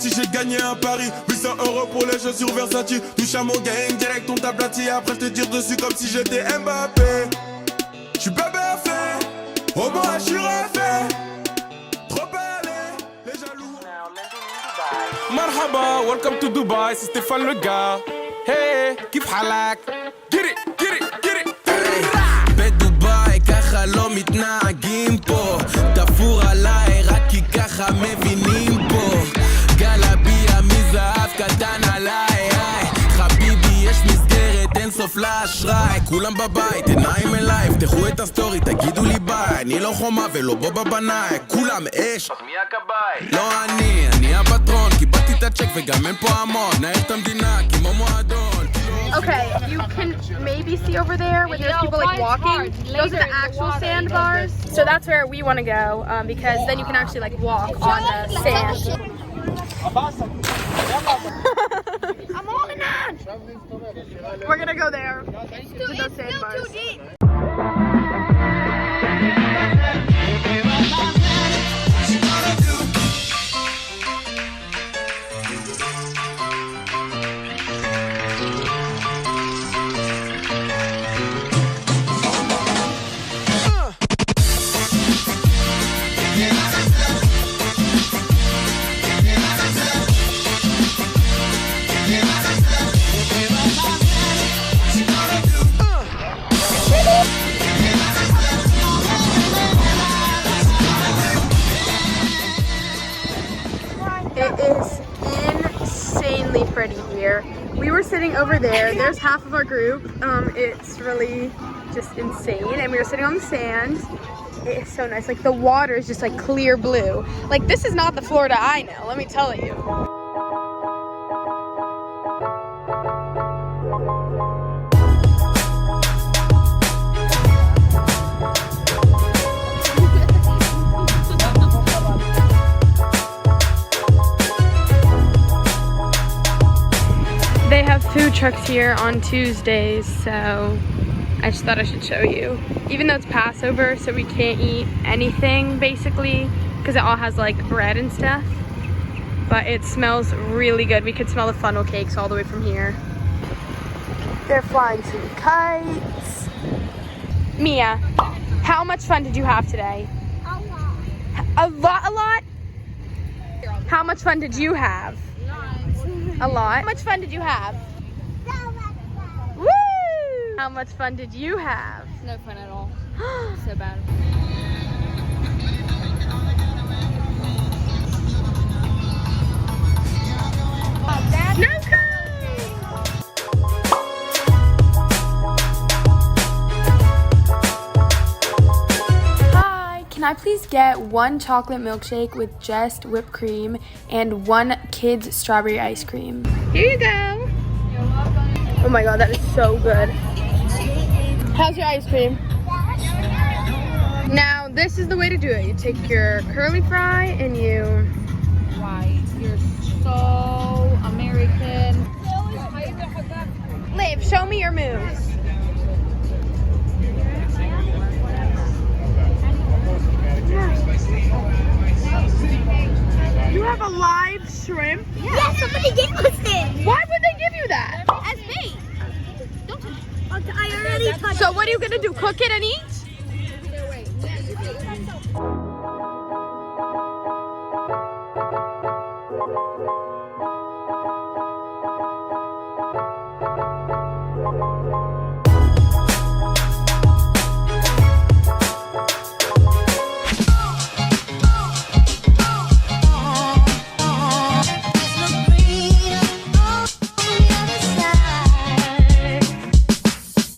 parti, j'ai gagné un pari. 800 € pour les chaussures Versace. Touche à mon game, direct on t'aplatit. Après je te tire dessus comme si j'étais Mbappé. J'suis bébé fait, au moins j'suis refait. Trop allé, les jaloux. Marhaba, welcome to Dubai, c'est Stéphane le gars. Hey, kif halak? Get it, get it, get it. בדובאי ככה לא מתנהגים פה תפור עליי רק כי ככה מבינים פה גלביה מזהב קטן עליי חביבי יש מסגרת אין סוף לאשראי כולם בבית עיניים אליי פתחו את הסטורי תגידו לי ביי אני לא חומה ולא בובה בנאי כולם אש אז מי הכבאי? לא אני הפטרון קיבלתי את הצ'ק וגם אין פה המון נער את המדינה כמו מועדון Okay, you can maybe see over there where there's people like walking. Those are the actual sandbars. So that's where we want to go because then you can actually like walk on the sand. I'm holding on! We're gonna go there to those sandbars. It is insanely pretty here. We were sitting over there. There's half of our group. It's really just insane. And we were sitting on the sand. It is so nice. Like the water is just like clear blue. Like this is not the Florida I know, let me tell you. They have food trucks here on Tuesdays, so I just thought I should show you. Even though it's Passover, so we can't eat anything basically, because it all has like bread and stuff. But it smells really good. We could smell the funnel cakes all the way from here. They're flying some kites. Mia, how much fun did you have today? A lot? A lot? How much fun did you have? A lot. How much fun did you have? Woo! How much fun did you have? No fun at all. So bad. No Hi, can I please get one chocolate milkshake with just whipped cream and one kid's strawberry ice cream? Here you go. Oh my god, that is so good. How's your ice cream? Now, this is the way to do it. You take your curly fry and you... Why? You're so American. Liv, show me your moves. You have a live shrimp? Yeah, somebody gave us it. Why would they give you that? As bait. Don't touch it. I already touched it. So what are you gonna do? Cook it and eat? Wait.